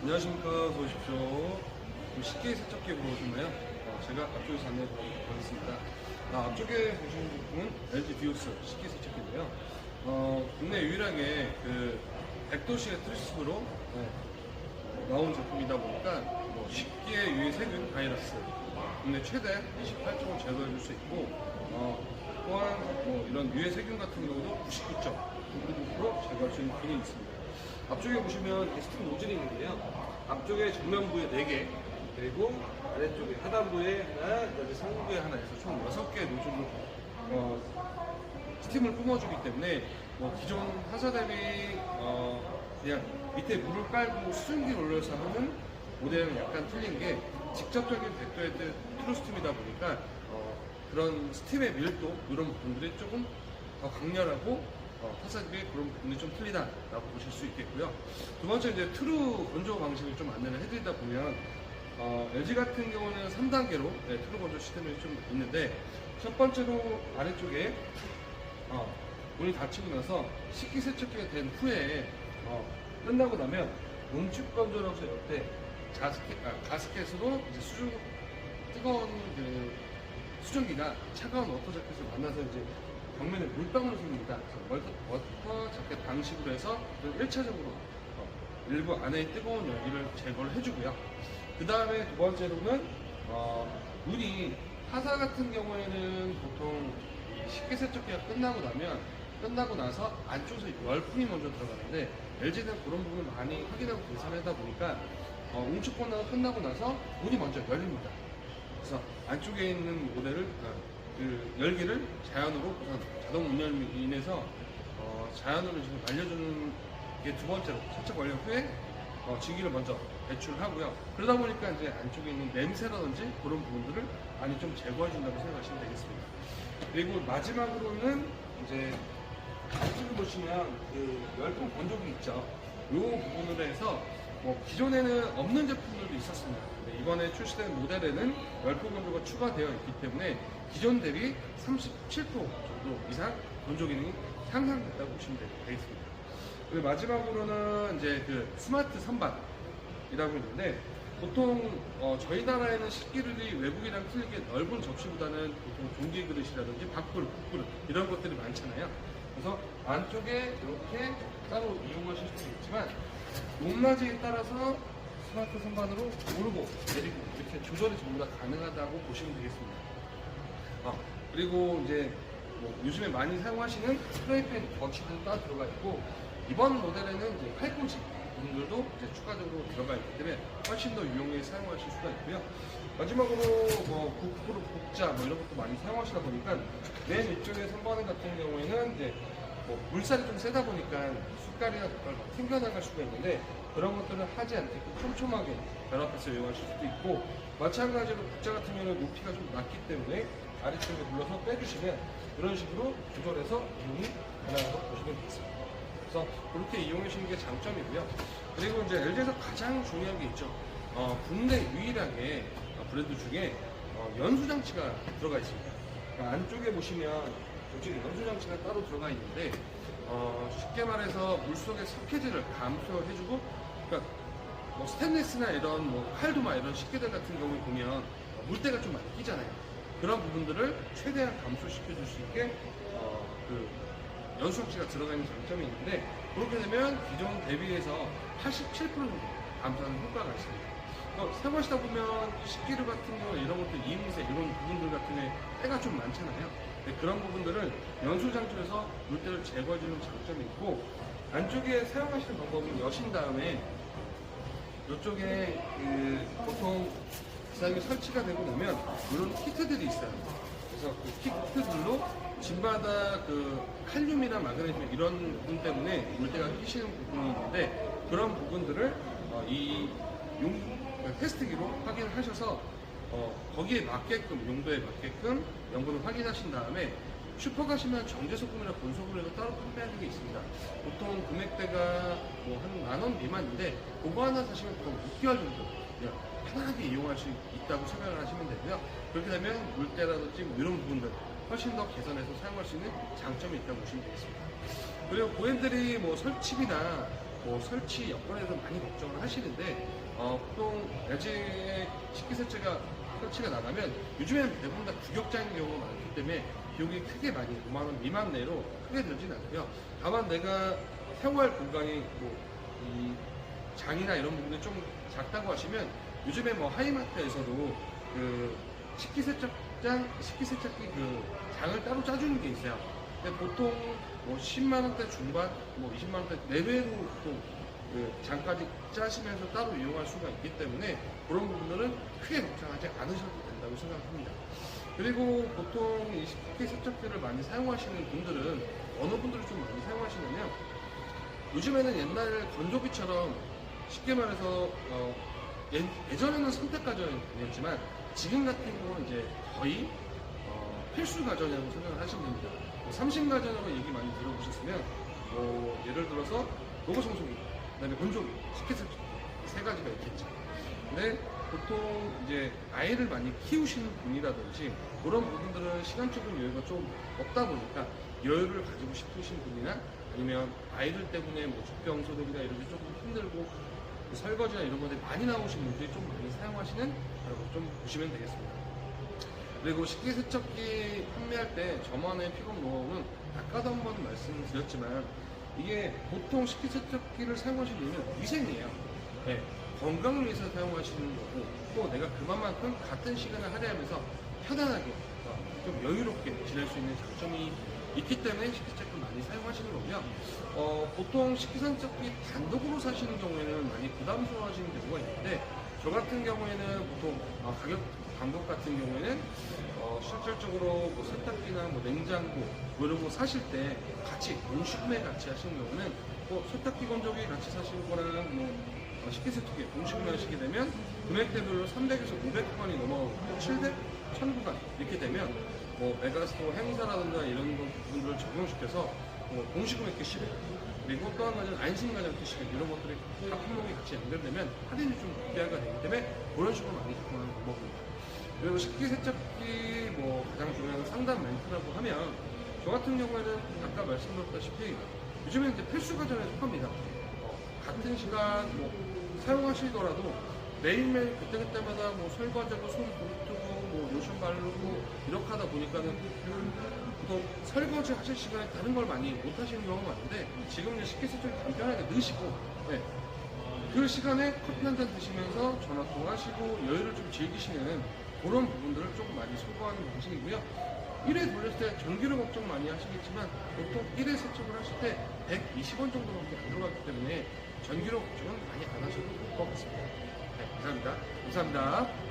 안녕하십니까. 어서 오십시오. 쉽게 세척기 보러 오셨나요? 제가 앞쪽에서 안내해드리도록 하겠습니다. 앞쪽에 보시는 제품은 LG 디오스 식기 세척기인데요. 국내 유일하게 그 100도씨의 트리스으로 나온 제품이다 보니까 식기의 유해 세균 바이러스 국내 최대 28종을 제거해줄 수 있고, 또한 이런 유해 세균 같은 경우도 99.99% 제거할 수 있는 기능이 있습니다. 앞쪽에 보시면 스팀 노즐이 있는데요. 앞쪽에 정면부에 4개, 그리고 아래쪽에 하단부에 하나, 그다음에 상부에 하나 해서 총 6개의 노즐로 스팀을 뿜어주기 때문에 기존 하사 대비 그냥 밑에 물을 깔고 수증기를 올려서 하는 모델은 약간 틀린 게, 직접적인 100도의 트루스팀이다 보니까 그런 스팀의 밀도, 이런 부분들이 조금 더 강렬하고 타사 대비 그런 부분이 좀 틀리다라고 보실 수 있겠고요. 두 번째, 이제 트루 건조 방식을 좀 안내를 해드리다 보면, LG 같은 경우는 3단계로 트루 건조 시스템이 좀 있는데, 첫 번째로 아래쪽에 문이 닫히고 나서 식기 세척기가 된 후에 끝나고 나면 농축 건조라고 해서 이때 가스켓으로 이제 뜨거운 그 수증기가 차가운 워터 자켓을 만나서 이제 벽면에 물방울을 씁니다. 워터 자켓 방식으로 해서 1차적으로 일부 안에 뜨거운 열기를 제거를 해주고요. 그 다음에 두 번째로는 물이, 하사 같은 경우에는 보통 식기 세척기가 끝나고 나서 안쪽에서 열풍이 먼저 들어가는데, LG는 그런 부분을 많이 확인하고 계산하다 보니까 응축 권나가 끝나고 나서 문이 먼저 열립니다. 그래서 안쪽에 있는 모델을 그 열기를 자연으로 우선 자동 운영으로 인해서 자연으로 지금 말려주는 게 두 번째로, 세척 완료 후에 증기를 먼저 배출하고요. 그러다 보니까 이제 안쪽에 있는 냄새라든지 그런 부분들을 많이 좀 제거해준다고 생각하시면 되겠습니다. 그리고 마지막으로는 이제 안쪽에 보시면 그 열풍 건조기 있죠. 이 부분으로 해서 기존에는 없는 제품들도 있었습니다. 이번에 출시된 모델에는 열풍 건조가 추가되어 있기 때문에 기존 대비 37% 정도 이상 건조 기능이 향상됐다고 보시면 되겠습니다. 그리고 마지막으로는 이제 그 스마트 선반이라고 있는데, 보통 저희 나라에는 식기류들이 외국이랑 틀리게 넓은 접시보다는 보통 종기 그릇이라든지 밥그릇, 국그릇 이런 것들이 많잖아요. 그래서 안쪽에 이렇게 따로 이용하실 수 있지만, 높낮이에 따라서 스마트 선반으로 오르고 내리고 이렇게 조절이 전부 다 가능하다고 보시면 되겠습니다. 그리고 이제 요즘에 많이 사용하시는 프라이팬 거치도 따로 들어가 있고, 이번 모델에는 이제 칼꽂이 부분들도 이제 추가적으로 들어가 있기 때문에 훨씬 더 유용하게 사용하실 수가 있고요. 마지막으로 국그릇, 복자 이런 것도 많이 사용하시다 보니까 맨 위쪽에 선반 같은 경우에는 이제 물살이 좀 세다 보니까 숟갈이나 젓갈 튕겨나갈 수가 있는데, 그런 것들을 하지 않게끔 촘촘하게 결합해서 이용하실 수도 있고, 마찬가지로 국자 같은 경우는 높이가 좀 낮기 때문에 아래쪽에 눌러서 빼주시면 이런 식으로 조절해서 이용이 가능하다고 보시면 되겠습니다. 그래서 그렇게 이용하시는 게 장점이고요. 그리고 이제 LG에서 가장 중요한 게 있죠. 국내 유일하게 브랜드 중에 연수장치가 들어가 있습니다. 그러니까 안쪽에 보시면 저쪽에 연수장치가 따로 들어가 있는데, 쉽게 말해서 물속의 석회질을 감소해주고, 그러니까 스테인리스나 이런 칼도마 이런 식기들 같은 경우에 보면 물때가 좀 많이 끼잖아요. 그런 부분들을 최대한 감소시켜줄 수 있게 그 연수장치가 들어가 있는 장점이 있는데, 그렇게 되면 기존 대비해서 87% 정도 감소하는 효과가 있습니다. 사용하시다 보면 식기류 같은 거 이런 것들, 이음새 이런 부분들 같은 게 때가 좀 많잖아요. 그런 부분들을 연수장치에서 물때를 제거해주는 장점이 있고, 안쪽에 사용하시는 방법은 여신 다음에 이쪽에 보통 기상이 설치가 되고 나면 이런 키트들이 있어요. 그래서 그 키트들로 집마다 그 칼륨이나 마그네슘 이런 부분 때문에 물때가 끼시는 부분이 있는데, 그런 부분들을 이 테스트기로 확인을 하셔서 거기에 맞게끔, 용도에 맞게끔 연분을 확인하신 다음에 슈퍼 가시면 정제소금이나 본소금이라도 따로 판매하는 게 있습니다. 보통 금액대가 한 10,000원 미만인데, 그거 하나 사시면 보통 6개월 정도 그냥 편하게 이용할 수 있다고 생각을 하시면 되고요. 그렇게 되면 물때라든지 이런 부분들 훨씬 더 개선해서 사용할 수 있는 장점이 있다고 보시면 되겠습니다. 그리고 고객들이 설치비나 뭐 설치 여건에도 많이 걱정을 하시는데 보통 LG의 식기세척가 설치가 나가면 요즘에는 대부분 다 규격자인 경우가 많기 때문에 비용이 크게 많이 5만원 미만 내로 크게 들진 않고요. 다만 내가 사용할 공간이 뭐 이 장이나 이런 부분이 좀 작다고 하시면 요즘에 뭐 하이마트에서도 그 식기세척기 그 장을 따로 짜주는 게 있어요. 근데 보통 뭐 10만원대 중반, 뭐 20만원대 내외로 또 그 장까지 짜시면서 따로 이용할 수가 있기 때문에 그런 부분들은 크게 걱정하지 않으셔도 된다고 생각합니다. 그리고 보통 이 식기세척기를 많이 사용하시는 분들은 어느 분들이 좀 많이 사용하시냐면 요즘에는 옛날 건조기처럼 쉽게 말해서 예전에는 선택 가전이었지만 지금 같은 경우는 이제 거의 필수 가전이라고 생각을 하시면 됩니다. 뭐 삼신 가전으로 얘기 많이 들어보셨으면 뭐 예를 들어서 로봇 청소기, 그다음에 건조기, 식기세척기 세 가지가 있겠죠. 근데 보통 이제 아이를 많이 키우시는 분이라든지 그런 부분들은 시간적인 여유가 좀 없다 보니까 여유를 가지고 싶으신 분이나 아니면 아이들 때문에 뭐 젖병 소독이나 이런 게 조금 힘들고 설거지나 이런 것들이 많이 나오시는 분들이 좀 많이 사용하시는 라고 좀 보시면 되겠습니다. 그리고 식기세척기 판매할 때 저만의 픽업 노하우는 아까도 한번 말씀드렸지만 이게 보통 식기세척기를 사용하시는 이유는 위생이에요. 네, 건강을 위해서 사용하시는 거고 또 내가 그만큼 같은 시간을 할애하면서 편안하게 좀 여유롭게 지낼 수 있는 장점이 있기 때문에 식기세척기를 많이 사용하시는 거고요. 보통 식기세척기 단독으로 사시는 경우에는 많이 부담스러워하시는 경우가 있는데 저 같은 경우에는 보통 가격 방법 같은 경우에는 실질적으로 뭐 세탁기나 뭐 냉장고 뭐 이런 거 사실 때 같이 동시구매 같이 하시는 경우는 뭐 세탁기 건조기 같이 사시는 거랑 뭐 식기세척기 동시구매 하시게 되면 금액대별로 300에서 500원이 넘어 700, 1000구간 이렇게 되면 뭐 메가스토어 행사라든가 이런 부분들을 적용시켜서 뭐 동시구매 캐시백 그리고 또 한 가지는 안심가전 캐시백 이런 것들이 다 품목이 같이 연결되면 할인이 좀 극대화가 되기 때문에 그런 식으로 많이 접근하는 방법입니다. 그리고 식기세척기 뭐 가장 중요한 상담 멘트라고 하면 저 같은 경우에는 아까 말씀드렸다시피 요즘에는 이제 필수 가전에 속합니다. 같은 시간 뭐 사용하시더라도 매일매일 그때그때마다 뭐 설거지하고 손 부르트고 뭐 로션 바르고 이렇게 하다 보니까는 보통 설거지 하실 시간에 다른 걸 많이 못 하시는 경우가 많은데 지금 이제 식기세척기 간편하게 넣으시고 네. 그 시간에 커피 한 잔 드시면서 전화 통화하시고 여유를 좀 즐기시는 그런 부분들을 조금 많이 소거하는 방식이고요. 1회 돌렸을 때 전기료 걱정 많이 하시겠지만 보통 1회 세척을 하실 때 120원 정도밖에 안 들어가기 때문에 전기료 걱정은 많이 안 하셔도 될 것 같습니다. 네, 감사합니다. 감사합니다.